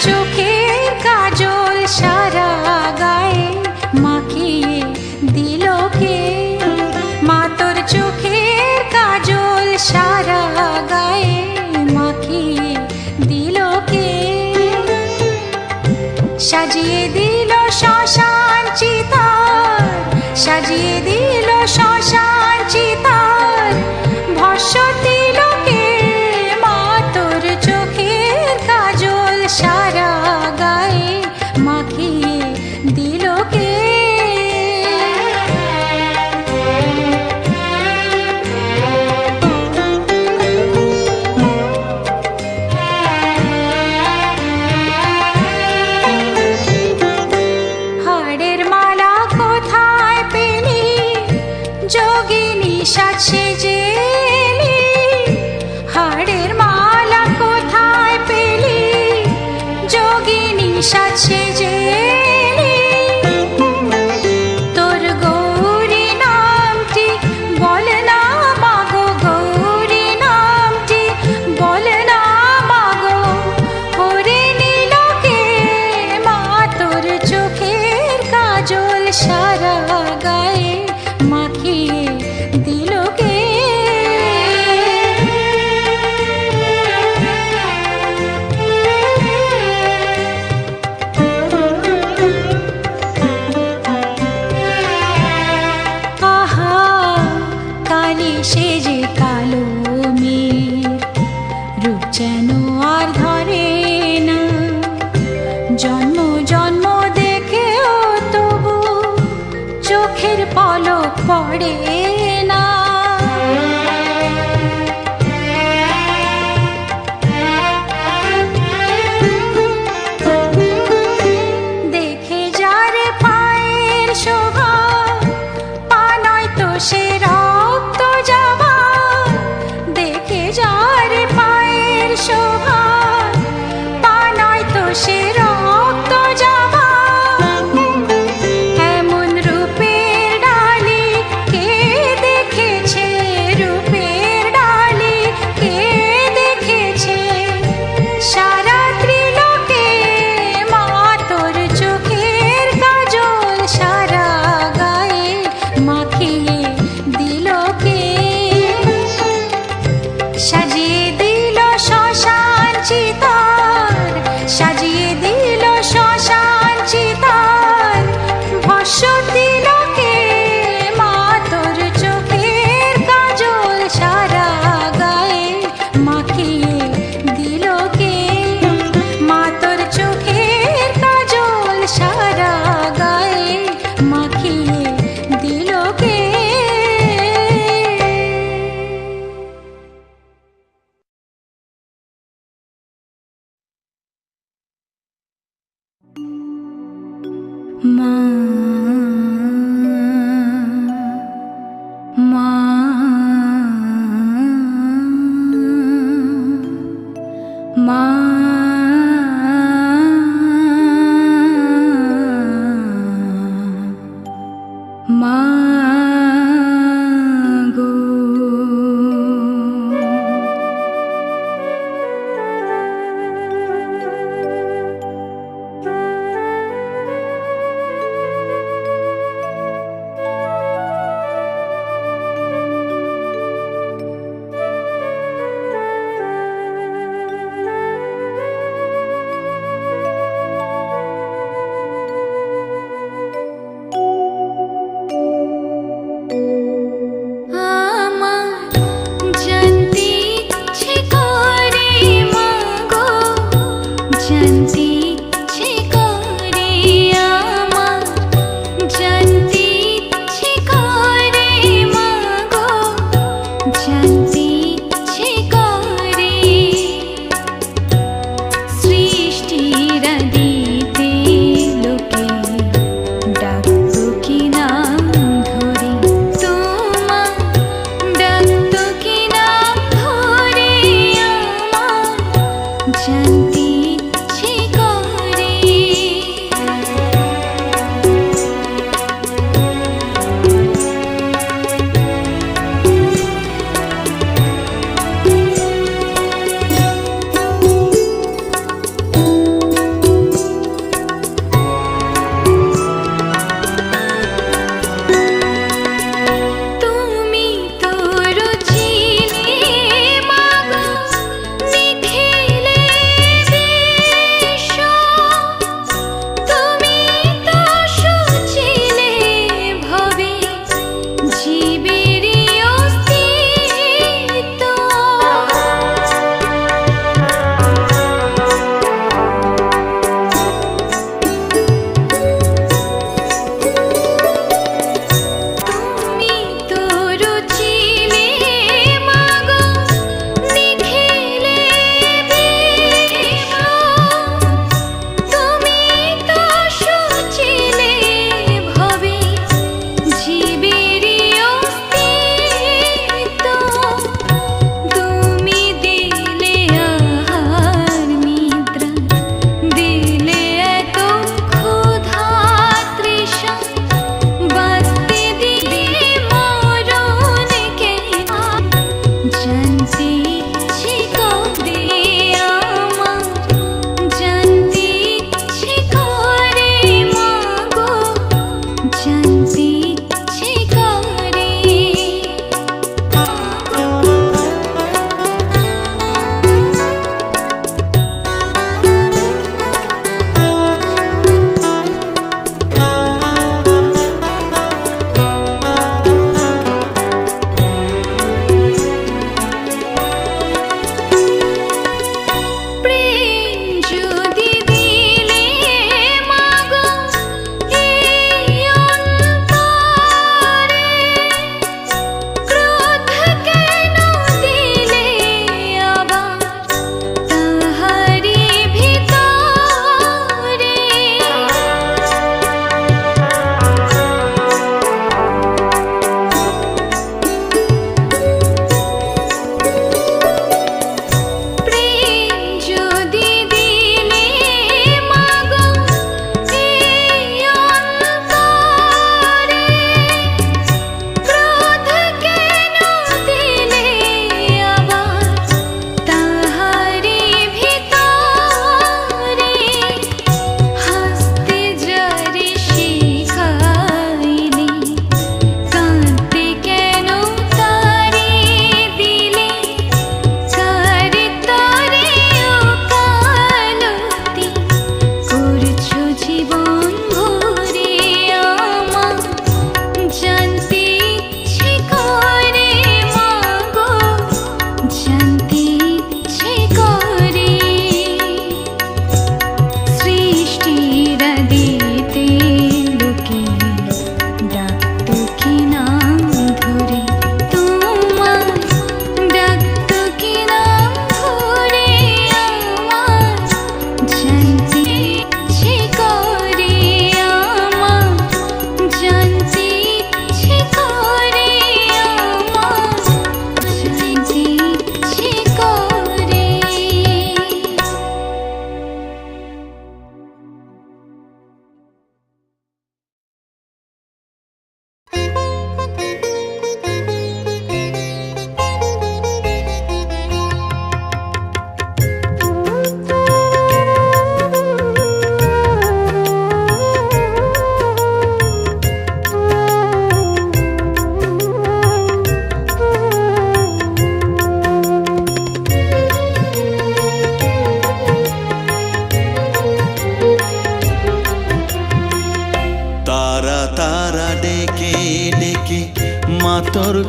চোখের কাজল সারা গায়ে মাখিয়ে দিল কে? মা তোর চোখের কাজল সারা গায়ে মাখিয়ে দিল কে? সাজিয়ে দিল শ্মশান চিতার, সাজিয়ে দিল শ্মশান চিতার, ভস্য দিল কে? মা তোর চোখের কাজল সারা গায়ে মাখিয়ে দিল কে? হাড়ের মালা কোথায় পেলি যোগিনী সাজ সেজে এলি? হাড়ের মালা কোথায় পেলি যোগিনী সাজ সেজে এলি? তোর গৌরী নামটি বল না মাগো, গৌরী নামটি বল না মাগো, করে নিল কে? মা তোর চোখের কাজল সারা গায়ে মাখিয়ে দিল কে? আহা কালি সেজে কালো মেঘ রূপ যেন আর ধরে না, জন্ম জন্ম দেখেও তবু চোখের পলক পড়ে না। দেখে যারে পায়ের শোভা, পা নয় তো সে রক্ত যাবা। দেখে যারে পায়ের শোভা, পা নয় তো সে রক্ত যাবা। এমন রূপের ডালি কে দেখেছে? রূপের ডালি কে দেখেছে? সারা ত্রিলোকে মা তোর চোখের কাজল সারা গায়ে মাখিয়ে দিল কে? সাজিয়ে দিল শ্মশান চিতার, সাজিয়ে দিল শ্মশান চিতার, ভস্য দিল কে? মা তোর চোখের কাজল সারা গায়ে মাখিয়ে দিল কে? মা তোর চোখের কাজল সারা গায়ে মাখিয়ে দিল কে? মা মা মা মা গো। জানতে ইচ্ছে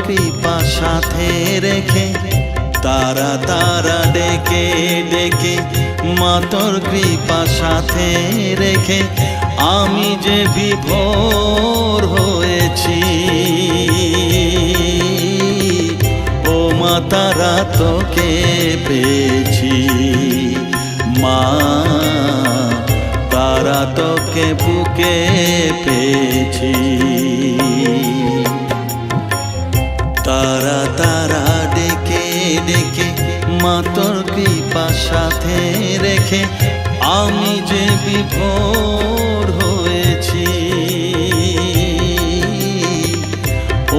কৃপা সাথে রেখে তারা তারা ডেকে ডেকে মা তোর কৃপা সাথে রেখে আমি যে বিভোর হয়েছি। ও মা তারা তোকে পেয়েছি, মা তারা তোকে বুকে পেয়েছি। তারা তারা ডেকে ডেকে মা তোর কৃপা সাথে রেখে আমি যে বিভোর হয়েছি।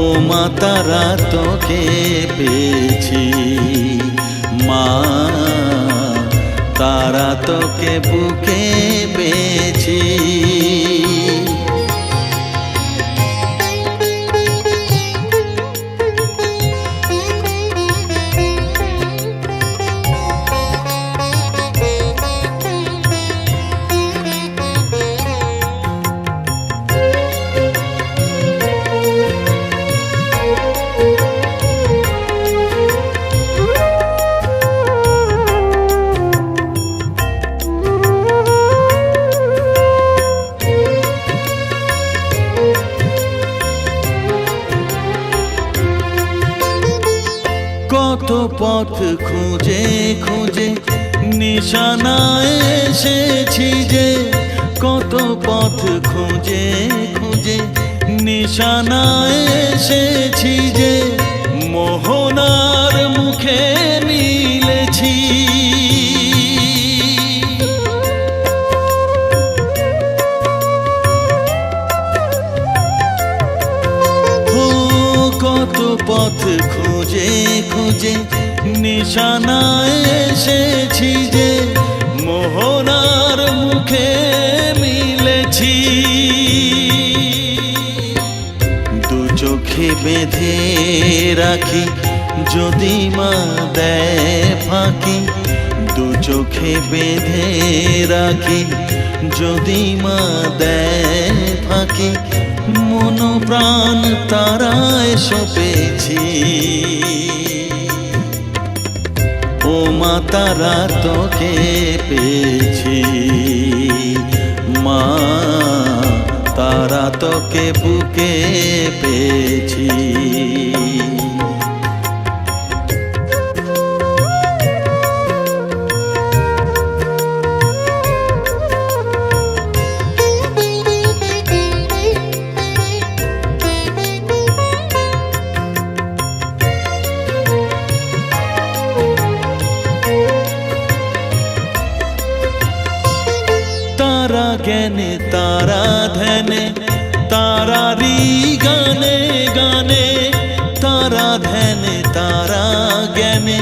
ও মা তারা তোকে পেয়েছি, মা তারা তোকে বুকে পেয়েছি। কত পথ খুঁজে খুঁজে নিশানায় এসেছি যে, কত পথ খুঁজে খুঁজে নিশানায় এসেছি যে, মোহনার মুখে মিলেছি। কত পথ খুঁজে খুঁজে নিশানায় এসেছি যে, মোহনার মুখে মিলেছি। দু চোখে বেঁধে রাখি যদি মা দেয় ফাঁকি, দু চোখে বেঁধে রাখি যদি মা দেয় ফাঁকি, মন প্রাণ তারায় সপেছি। ও মা তারা তোকে পেয়েছি, মা তারা তোকে বুকে পেয়েছি। তারা জ্ঞানে তারা ধ্যানে তারারি গানে গানে, তারা ধ্যানে তারা জ্ঞানে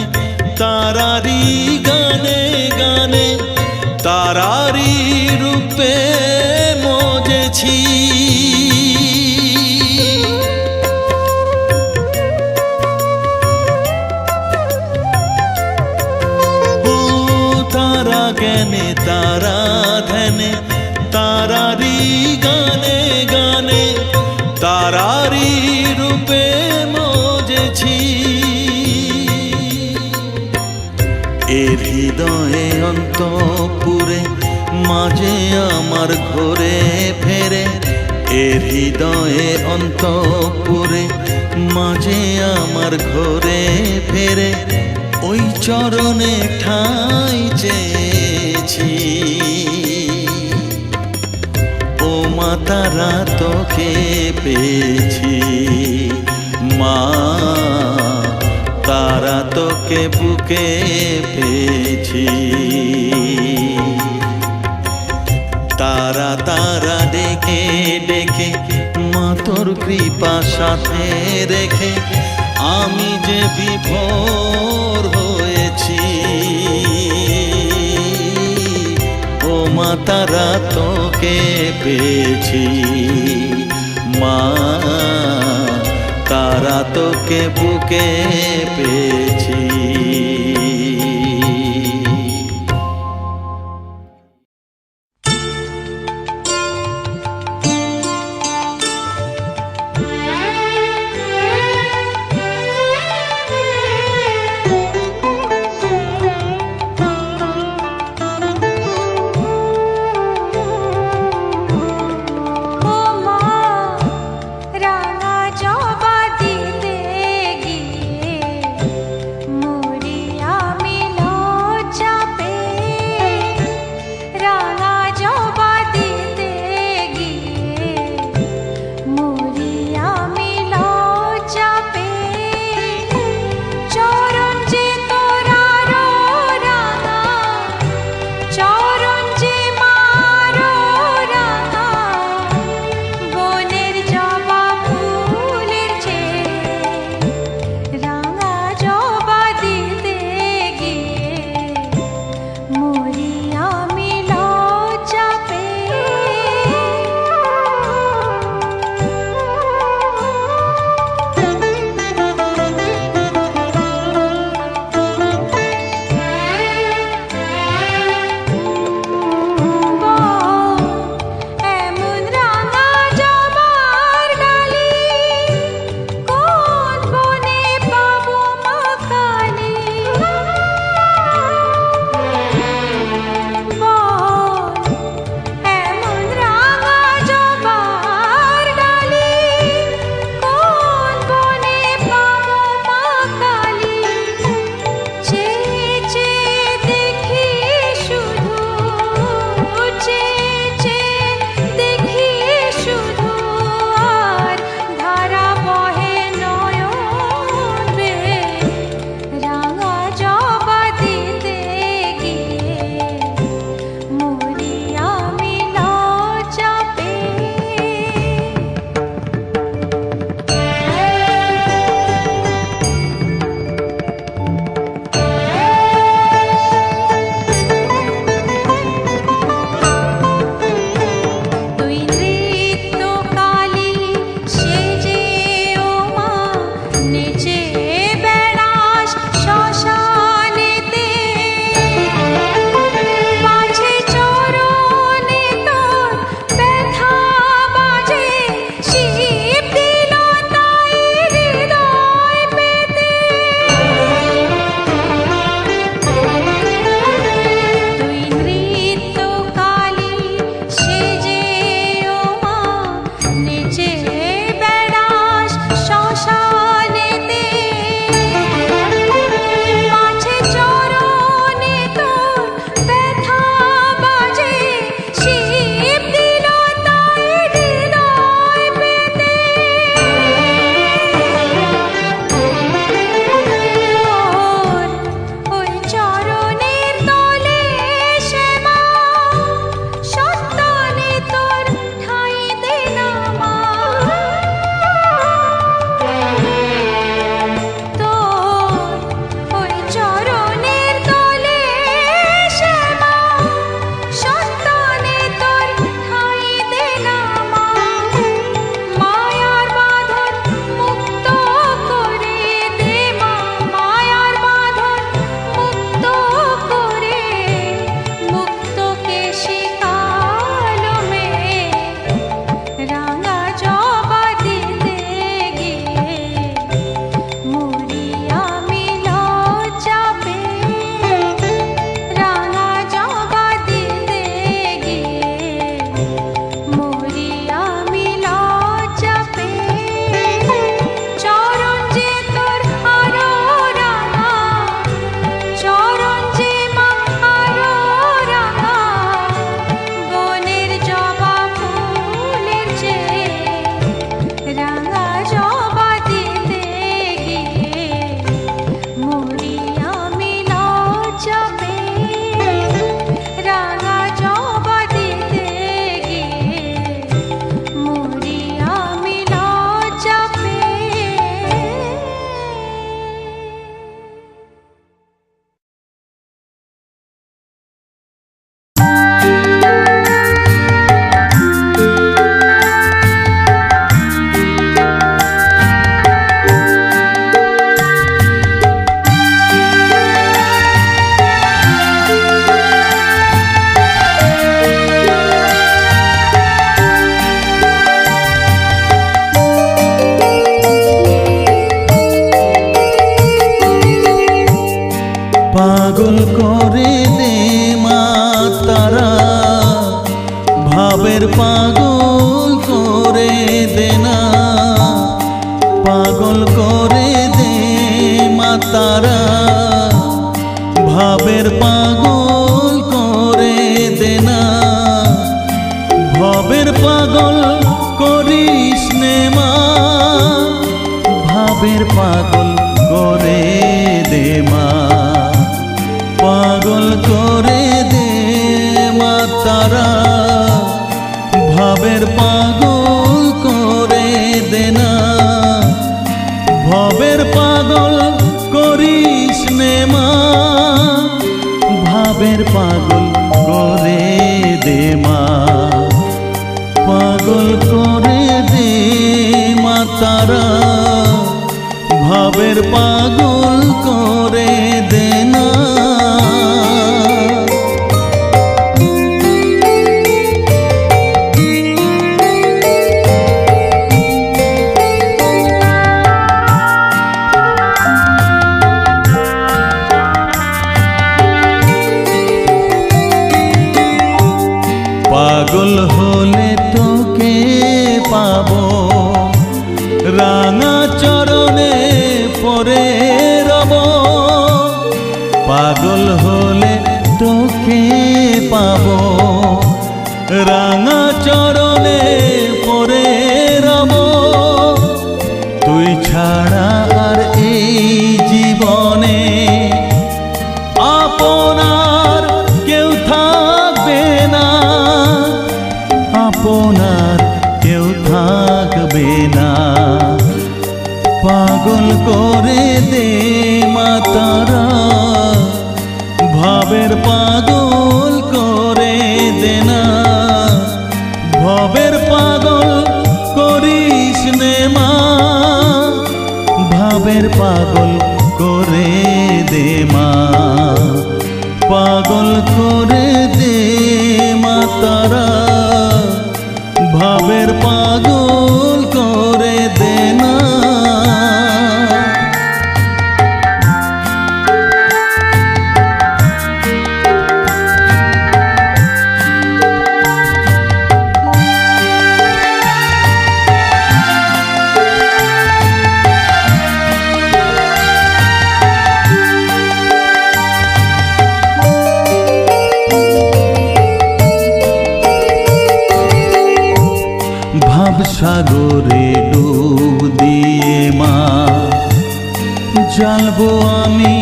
তারারি গানে গানে, তারারি রূপে মজেছি। তারা জ্ঞানে তারা ধ্যানে তারারি গানে গানে, তারারি রূপে মজেছি। এর হৃদয়ে অন্তপুরে মাঝে আমার ঘরে ফেরে, এর হৃদয়ে অন্তপুরে মাঝে আমার ঘরে ফেরে, ওই চরণে ঠাঁই চেয়েছি। ও মা তারা তোকে পেয়েছি, মা তারা তোকে বুকে পেয়েছি। তারা তারা ডেকে ডেকে মা তোর কৃপা সাথে রেখে আমি যে বিভোর হয়েছি। ও মা তারা তোকে পেয়েছি, মা তারা তোকে বুকে পেয়েছি। আমি লজ্জা এমন রাঙা জবার ডালি কোন বনে পাবো মা কালী এমন রাঙা জবার ডালি কোন বনে পাবো মা কালী চেয়ে চেয়ে দেখি শুধু চেয়ে চেয়ে দেখি শুধু আর ধারা বহে নয়ন বেয়ে রাঙা জবা দিতে গিয়ে মরি আমি লজ্জা তুই নৃত্যকালী সেজে ও মা নেচে বেড়াস শ্মশানেতে মাঝে চরণে তোর ব্যথা বাজে শিব দিল তাই হৃদয় পেতে তুই নৃত্যকালী সেজে ও মা নেচে বেড়াস শ্মশানেতে মাঝে চরণে তোর ব্যথা বাজে শিব দিল তাই হৃদয় পেতে ওই চরণের তলে শ্যামা সন্তানে তোর ঠাঁই দে না মা তোর ওই চরণের তলে শ্যামা সন্তানে তোর ঠাঁই দে না মা মায়ার বাঁধন মুক্ত করে দে মা মায়ার বাঁধন মুক্ত করে মুক্ত কেশি কালো মেয়ে রাঙা জবা দিতে গিয়ে মরি আমি লজ্জা পেয়ে রাঙা জবা দিতে গিয়ে মরি আমি লজ্জা পেয়ে চরণ যে তোর আরো রাঙা চরণ যে মা আরো রাঙা বনের জবা ফুলের চেয়ে রাঙা জবা দিতে গিয়ে মরি আমি লজ্জা পেয়ে রাঙা জবা দিতে গিয়ে মরি আমি লজ্জা পেয়ে পাগল করে দে মা তারা ভাবের পাগল করে দে না পাগল করে দে মা তারা ভাবের পাগল করে দে না ভবের পাগল করিস নে মা ভাবের পাগল করে দে মা পাগল করে দে মা তারা ভাবের পাগল করে দে না ভবের পাগল করিস নে মা ভাবের পাগল করে দে মা, পাগল করে দে মা তারা, ভাবের পাগল করে দে না। পাগল হলে তোকে পাবো, রাঙা চরণে পরে রব। পাগল হলে তোকে পাবো, রাঙা চরণে পরে রব। তুই ছাড়া আর এই জীবনে আপনার কেউ থাকবে না, আপনার কেউ থাকবে না। পাগল করে দে মা তারা, ভাবের পাগল করে দে না। ভবের পাগল করিস নে মা, ভাবের পাগল করে দে মা। পাগল করে দে মা তারা, ভাবের পাগল করে দে না। সাগরে ডুব দিয়ে মা, জ্বালবো আমি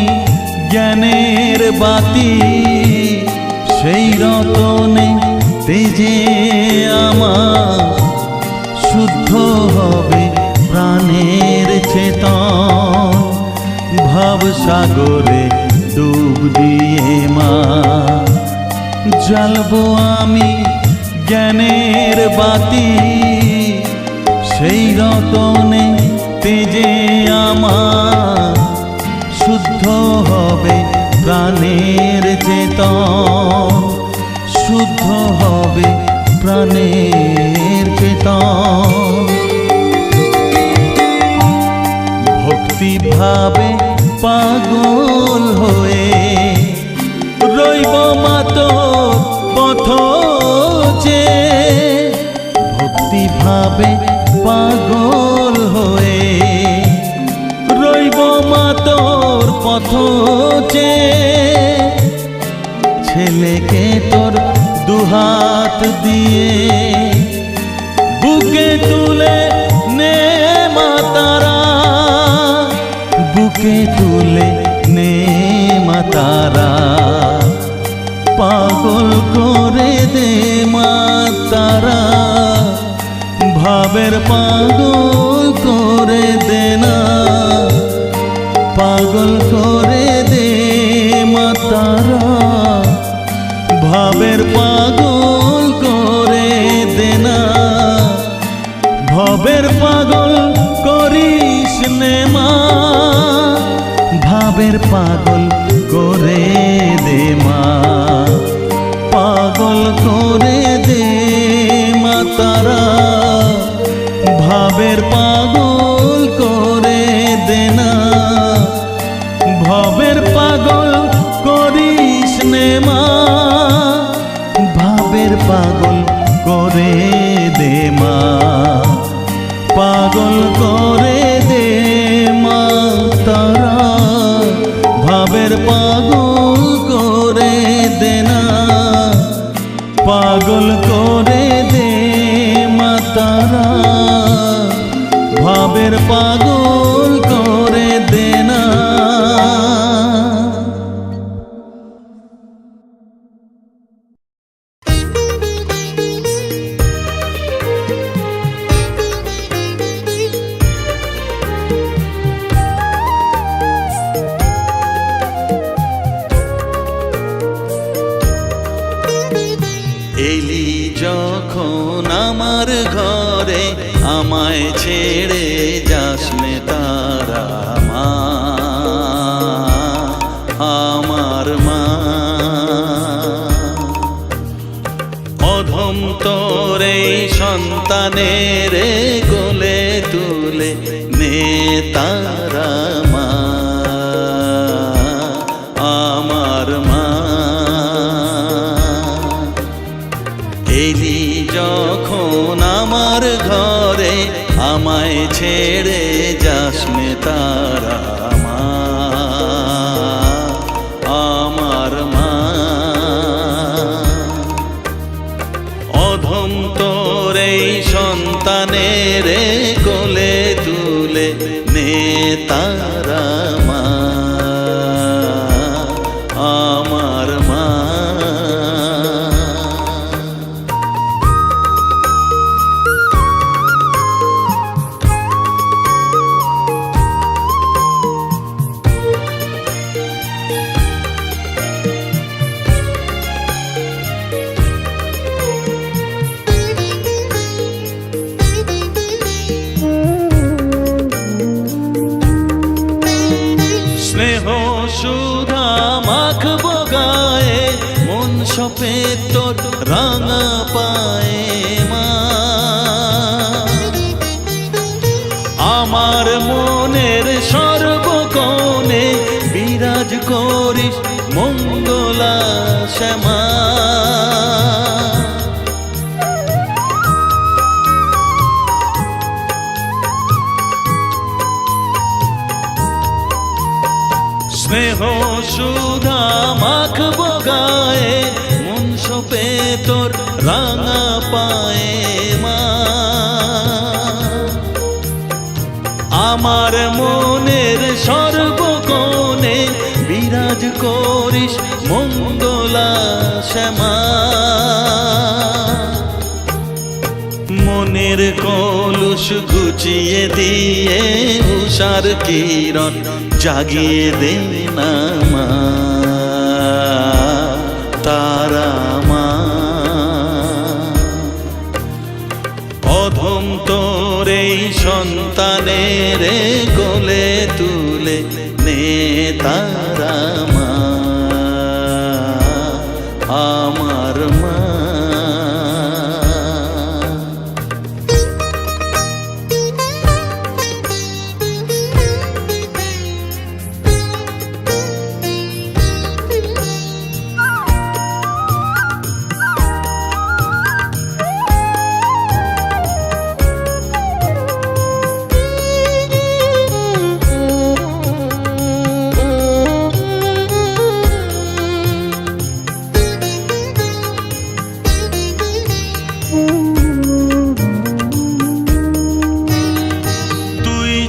জ্ঞানের বাতি। সেই রতনে তেজে আমার শুদ্ধ হবে প্রাণের চেতন। ভাব সাগরে ডুব দিয়ে মা, জ্বালবো আমি জ্ঞানের বাতি। সেই রতনে তেজে আমার শুদ্ধ হবে প্রাণের চেতন, শুদ্ধ হবে প্রাণের চেতন। ভক্তি ভাবে পাগল হয়ে রইব মা তোর পথ চেয়ে। ভক্তি ভাবে পাগল হয়ে রইব মা তোর পথ চেয়ে। ছেলেকে তোর দুহাত দিয়ে বুকে তুলে নে মা তারা, বুকে তুলে নে মা তারা। পাগল করে দে মা তারা, ভাবের পাগল করে দে না। পাগল করে দে মা তারা, ভাবের পাগল করে দে না। ভবের পাগল করিস নে মা, ভাবের পাগল করে দে মা। পাগল করে দে মা তারা, ভাবের পাগল করে দে না। ভবের পাগল করিস নে মা, ভাবের পাগল করে দে মা। পাগল করে দে মা তারা, ভাবের পাগল করে দে না। পাগল করে দে মা তারা, ভাবের পাগল করে দে না। এলি যখন আমার ঘরে আমায় ছেড়ে যাস নে তারা মা, আমার মা। অধম তোর এই সন্তানের কোলে তুলে নে তারা মা, আমার মা। এলি যখন আমার ঘরে আমায় ছেড়ে যাস নে তারা মা, আমার মা। অধম তোর এই সন্তানের কোলে তুলে নে তারা মা, আমার মা। স্নেহ সুধা মাখবো গায়ে, মন সপে তোর রাঙা পায়ে মা। আমার মনের সর্বকোণে বিরাজ করিস মঙ্গলা শ্যামা। স্নেহ সুধা মাখবো গায়ে, মন সপে তোর রাঙা পায়ে মা। আমার মনের সর্বকোণে বিরাজ করিস মঙ্গলা শ্যামা। মনের কলুষ ঘুচিয়ে দিয়ে উষার কিরণ জাগিয়ে দে না মা, তারা মা। অধম তোর এই সন্তানের কোলে তুলে নে তারা মা, আমার মা।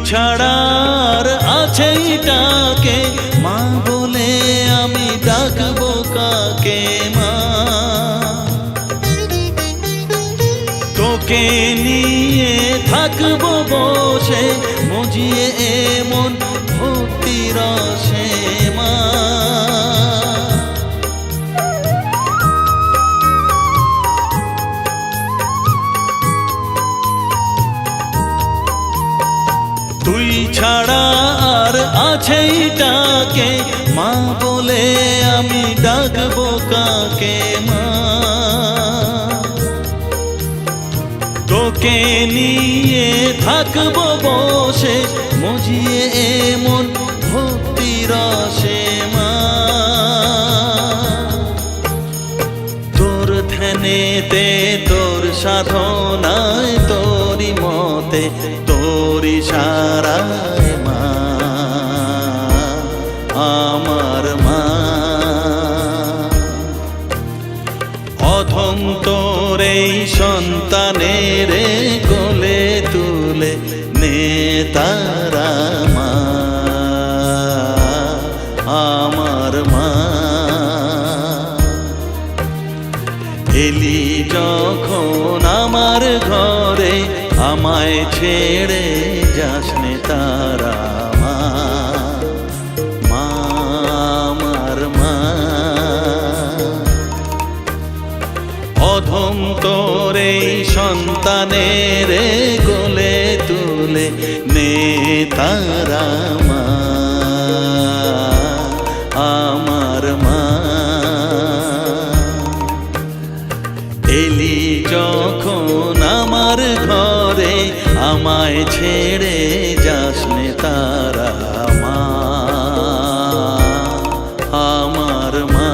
ছাড়ার আছে ডাকে মা বলে আমি ডাকবো কাকে মা। তোকে নিয়ে থাকবো বসে মজিয়ে এমন ভক্তি রসে মা। তুই ছাড়া আর আছে ডাকে মা বলে আমি ডাকবো কাকে মা। তোকে নিয়ে থাকবো বসে মজিয়ে এমন ভক্তি রসে মা। তোর ধ্যানেতে তোর সাধনায় তোরি মতে তোরি সারায় মা, আমার মা। অধম তোর এই সন্তানের কোলে তুলে নে তারা মা, আমার মা। এলি যখন আমার ঘরে আমায় ছেড়ে যাস নে তারা মা, আমার মা। অধম তোরে সন্তানের গোলে তুলে নে তারা মা, আমার মা। এলি যখন আমার ঘরে আমায় ছেড়ে যাস নে তারা মা, আমার মা।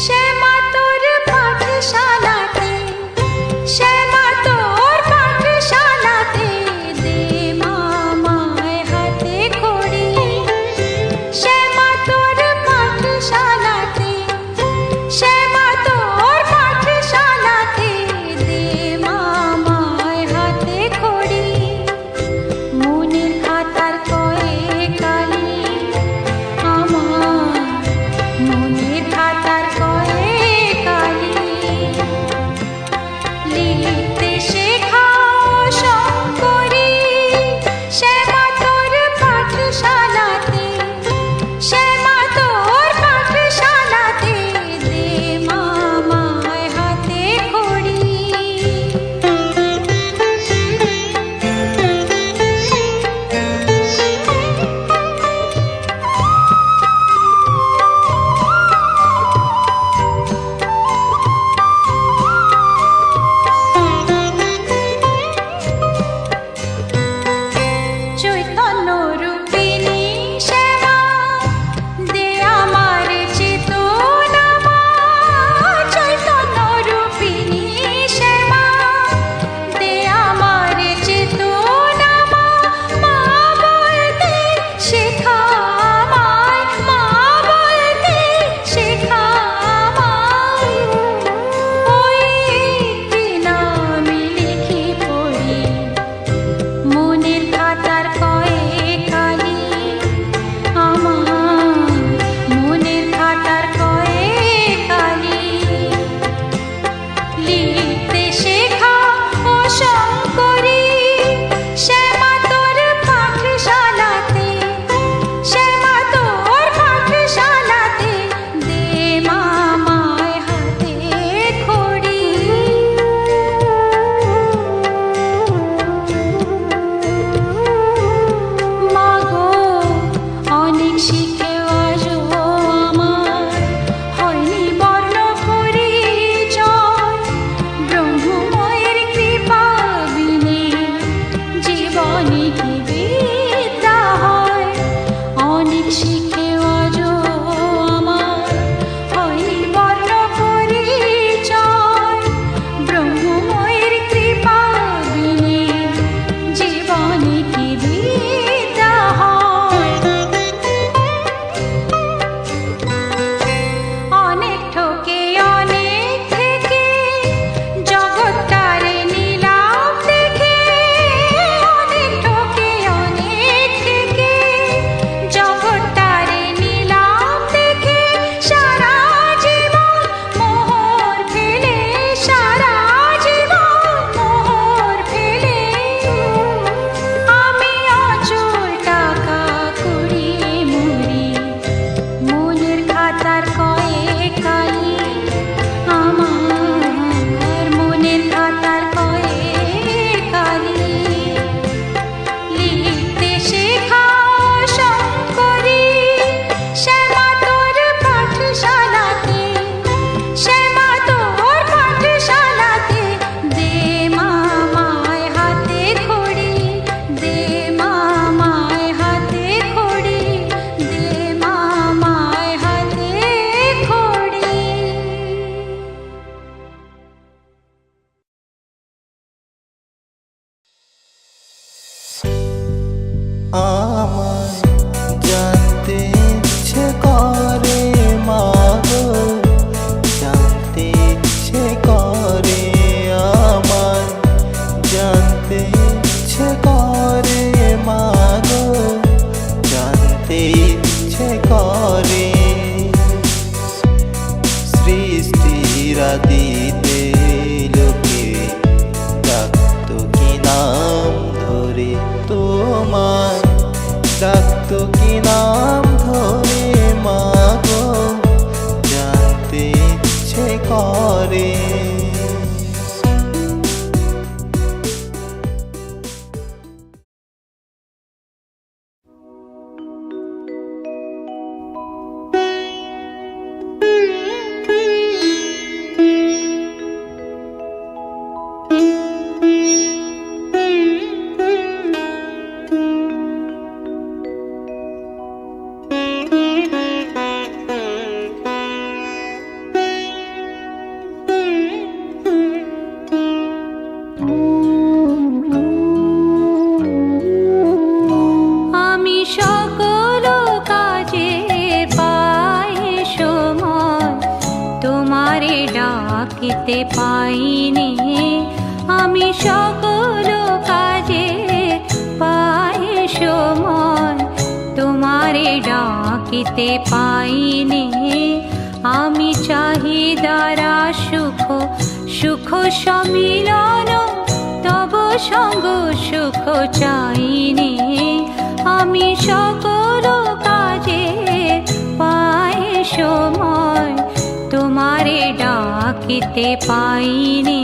শ্যামা তোর পাঠশালাতে, শ্যামা তোর পাঠশালাতে দে মামায় হাতে খড়ি। শ্যামা তোর পাঠশালাতে, শ্যামা তোর পাঠশালাতে দে মামায় হাতে খড়ি। মনের খাতার কয়ে কালি আমার, মনের খাতার কয়ে কালি। লিখতে শেখাও শঙ্করী, শ্যামা তোর পাঠশালাতে, শ্যামা তোর পাঠশালাতে দে মামায় হাতে খড়ি। চৈতন্য রূপিণী শ্যামা দে আমার চেতনা মা। চৈতন্য রূপিণী শ্যামা দে আমার চেতনা মা। মা বলতে শেখা আমায়, মা বলতে শেখা আমায়। ওই দিন আমি লিখি পড়ি মনের খাতার কয়ে কালি আমার, মনের খাতার কয়ে কালি। লিখতে শেখা ও শঙ্করী, শ্যামা তোর পাঠশালাতে, শ্যামা তোর পাঠশালাতে দে মামায় হাতে খড়ি। মাগো অনেক শিখেও আজও আমার হয়নি বর্ণ পরিচয়। ব্রহ্মময়ের কৃপা বিনে জীবনে কি বিদ্যা হয়। অনেক শিখেও আজও আমার হয়নি বর্ণ পরিচয়। ব্রহ্মময়ের কৃপা বিনে জীবনে কি বিদ্যা হয়। অনেক ঠকে অনেক থেকে জগৎটারে নিলাম দেখে। অনেক ঠকে অনেক থেকে জগৎটারে দিতে লোকে ডাকতো কি নাম ধরে, তোমায় ডাকতো কি নাম ধরে মাগো, জানতে ইচ্ছে করে। আমি সকল কাজে পাই সময়, তোমারে ডাকিতে পাইনি। আমি সকল কাজে পাই সময়, তোমারে ডাকিতে পাইনি। আমি চাহিদারা সুখ সুখ সম্মিলন, তব সঙ্গ সুখ চাইনি। আমি সকল কাজে পাই সময়, তোমারে ডাকিতে পাইনি।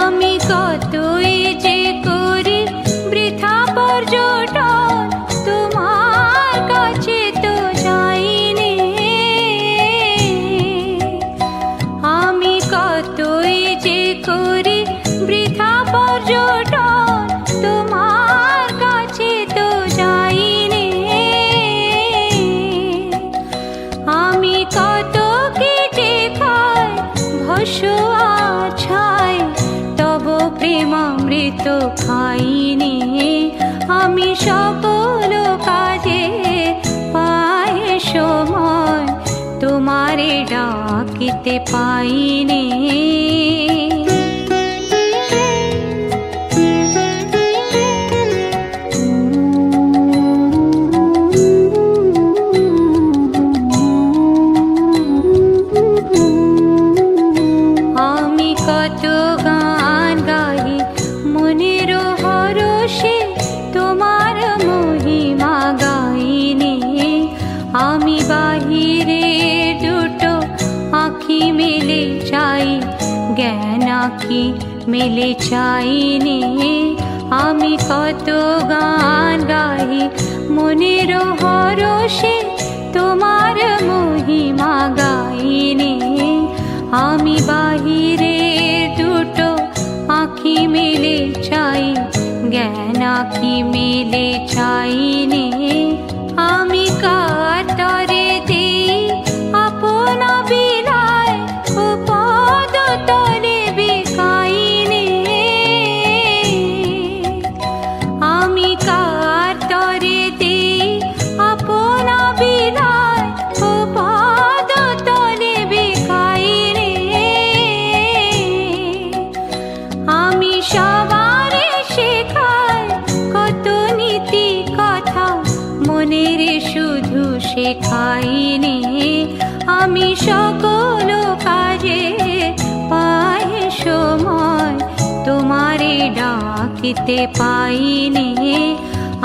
আমি কতই যে করি বৃথা পর্যটন, তোমার কাছে তো যাইনি। আমি কতই যে করি বৃথা পর্যটন, তোমার কাছে তো যাইনি। আমি কত কেটে খাই ভস্য আছায়, তব প্রেমামৃত খাইনি। আমি সকল কাজে পাই সময়, তোমারে ডাকিতে পাইনি। আমি কত গান গাই মনের হরষে, তোমার মহিমা গাইনি। আমি বাহিরে দুটো আঁখি মেলে চাই, জ্ঞান আঁখি মেলে চাইনি। আমি কত গান গাই মনের হরষে, তোমার মহিমা গাইনি। আমি বাহিরে দুটো আঁখি মেলে চাই, জ্ঞান আঁখি মেলে চাইনি। আমি কার তরে দেই আপন বিলায়, ও পদ তলে বিকাইনি। আমি কার তরে দেই আপন বিলায়, ও পদ তলে বিকাইনি। আমি সবারে শেখাই কত নীতি কথা, মনের শুধু শেখাইনি। আমি সকল কাজে পাই সময়, তোমারে ডাকিতে পাইনি।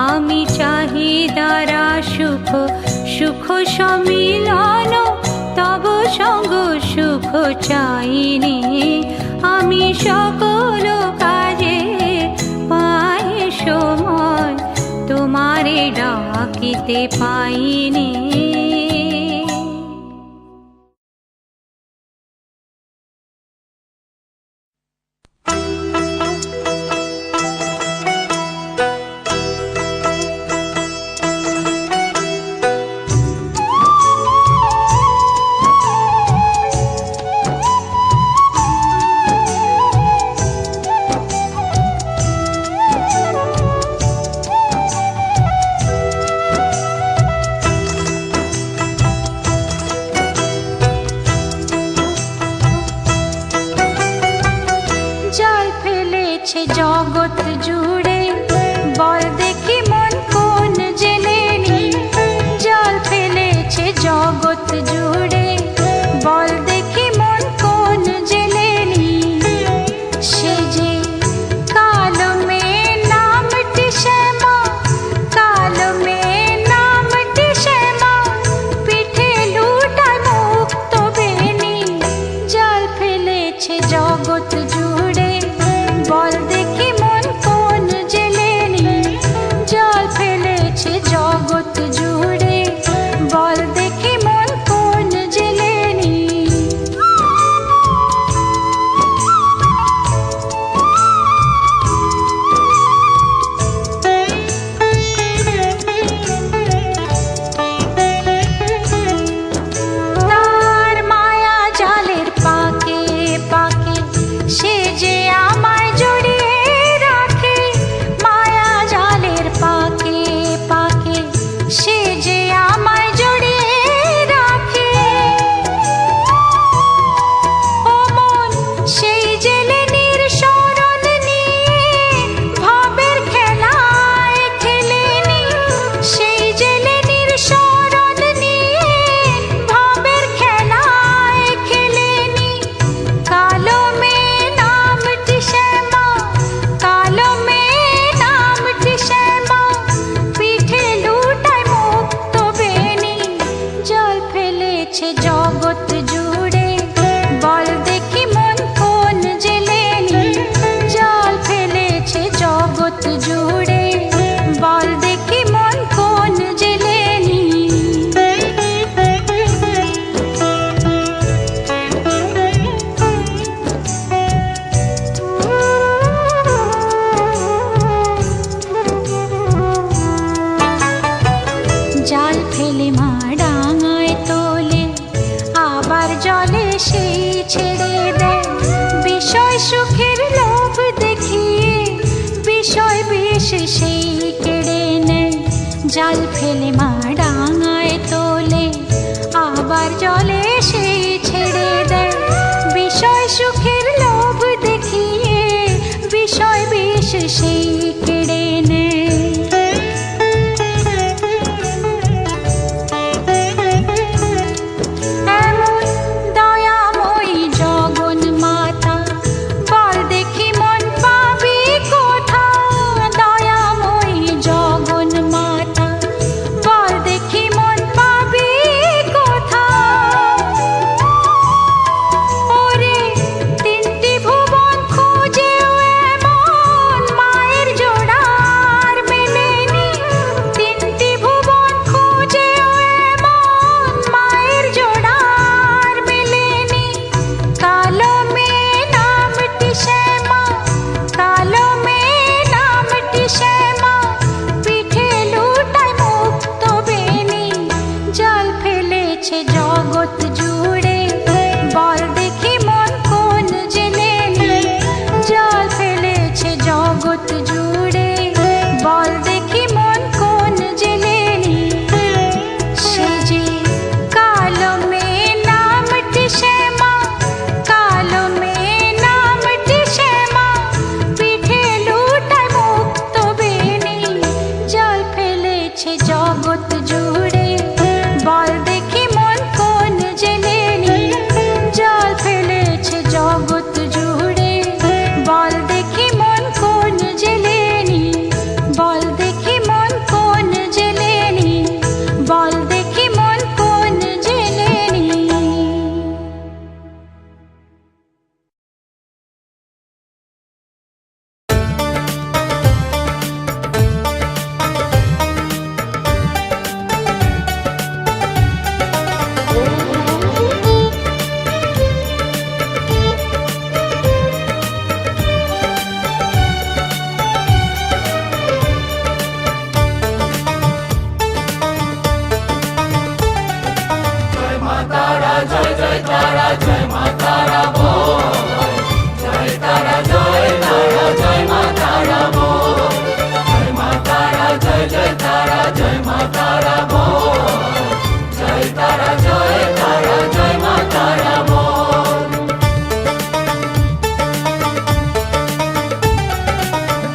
আমি চাহিদারা সুখ সুখ সম্মিলন, তব সঙ্গ সুখ চাইনি। আমি সকল কাজে পাই সময়, তোমারে ডাকিতে পাইনি। ডাঙায় তোলে আবার জলে সেই ছেড়ে দেয় বিষয় সুখের লোভ দেখিয়ে বিষয় বিষ সেই কেড়ে নেয় এমন দয়াময়ী জগন মাতা বল দেখি মন পাবি কোথা দয়াময়ী জগন মাতা বল দেখি মন পাবি কোথা ওরে তিনটি ভুবন খুঁজেও এমন মায়ের জোড়ার মেলেনি তিনটি ভুবন খুঁজেও এমন মায়ের জোড়ার মেলেনি কালো মেয়ে নামটি শ্যামা কালো মেয়ে নামটি শ্যামা পিঠে লুটায় মুক্ত বেনি জল ফেলেছে জগৎ জুড়ে বল দেখি মন কোন জেলেনি জল ফেলেছে জগৎ জুড়ে বল দেখি মন কোন জেলেনি সে যে কালো মেয়ে নামটি শ্যামা কালো মেয়ে নামটি শ্যামা পিঠে লুটায় মুক্ত বেনি জল ফেলেছে জগৎ জুড়ে বল দেখি মন কোন জেলেনি জল ফেলেছে জগৎ জুড়ে বল দেখি মন কোন জেলেনি বল দেখি মন কোন জেলেনি বল দেখি মন কোন জেলেনি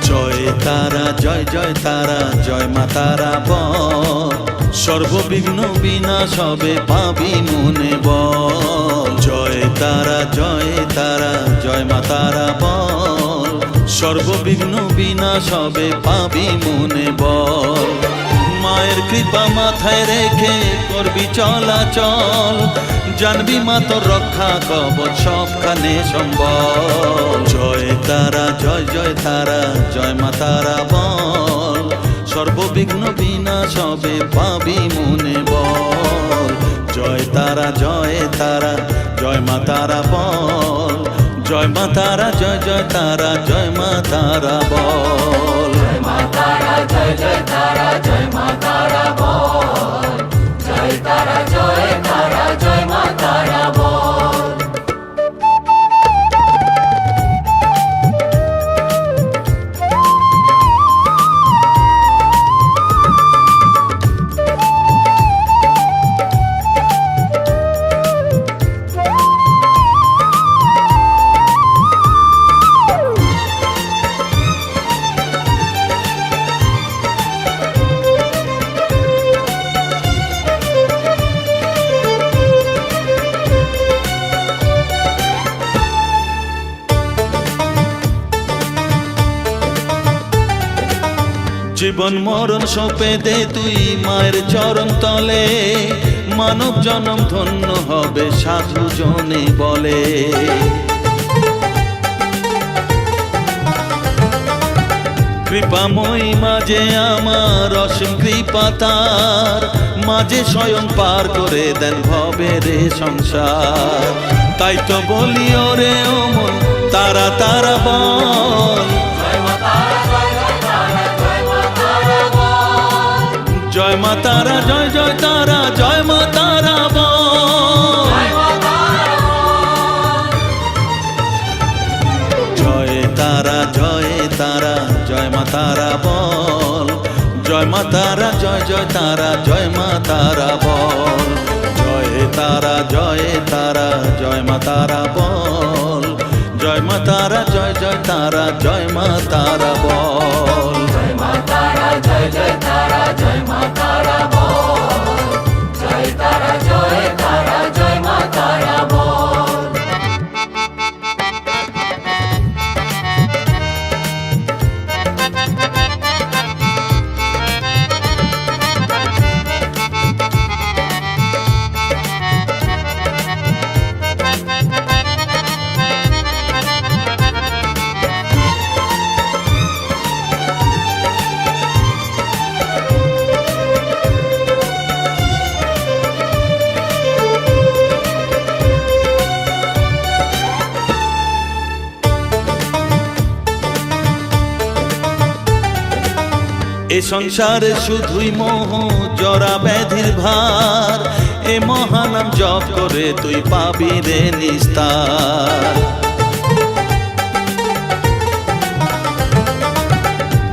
জয় তারা জয় জয় তারা জয় মা তারা বল সর্ববিঘ্ন বিনাশ হবে পাবি মনে বল জয় তারা জয় মা তারা বল সর্ববিঘ্ন বিনাশ হবে পাবি মনে বল মায়ের কৃপা মাথায় রেখে করবি চলাচল জানবি মা তোর রক্ষা কবচ সবখানে সম্বল জয় তারা জয় মা তারা বল সর্ববিঘ্ন বিনাশ হবে পাবি মনে বল জয় তারা জয় মা তারা বল জয় মা তারা জয় মা তারা বল জয় মা তারা জয় মা তারা বল জয় তারা জয় মা তারা বল জীবন মরণ সঁপে দে তুই মায়ের চরণ তলে মানব জনম ধন্য হবে সাধু জনে বলে কৃপাময়ী মাঝে আমার অসীম কৃপা তার মাঝে স্বয়ং পার করে দেন ভবের সংসার তাই তো বলি ওরে ও মন তারা তারা বল জয় মা তারা জয় তারা জয় মা তারা বল জয় তারা জয় মা তারা বল জয় মা তারা জয় জয় তারা জয় মা তারা বল জয় তারা জয় তারা জয় মা তারা বল জয় মা তারা জয় জয় তারা জয় মা তারা বল জয় মা তারা জয় জয় তারা জয় মা তারা বল জয় তারা জয় তারা জয় মা তারা বল এ সংসারে শুধুই মোহ জরা ব্যাধির ভার এ মহানাম জপ করে তুই পাবি রে নিস্তার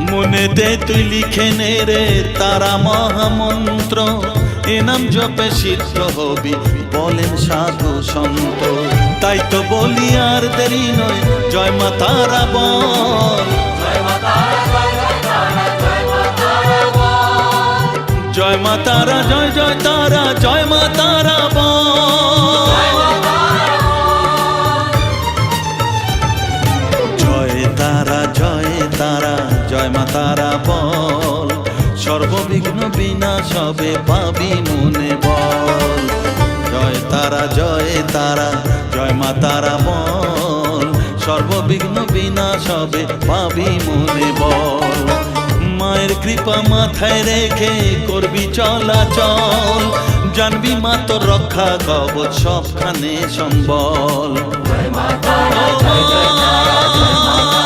মনেতে তুই লিখে নে রে তারা মহামন্ত্র এ নাম জপে সিদ্ধ হবি বলেন সাধু সন্ত তাই তো বলি আর দেরি নয় জয় মা তারা বল জয় মা তারা জয় জয় তারা জয় মা তারা বল জয় মা তারা জয় জয় তারা জয় মা তারা বল জয় তারা জয় তারা জয় মা তারা বল সর্ববিঘ্ন বিনাশ হবে পাবি মনে বল জয় তারা জয় তারা জয় মা তারা বল সর্ববিঘ্ন বিনাশ হবে পাবি মনে বল মায়ের কৃপা মাথায় রেখে করবি চলাচল জানবি মা তোর রক্ষা কবচ সবখানে সম্বল জয় মা তারা জয় জয় তারা জয় মা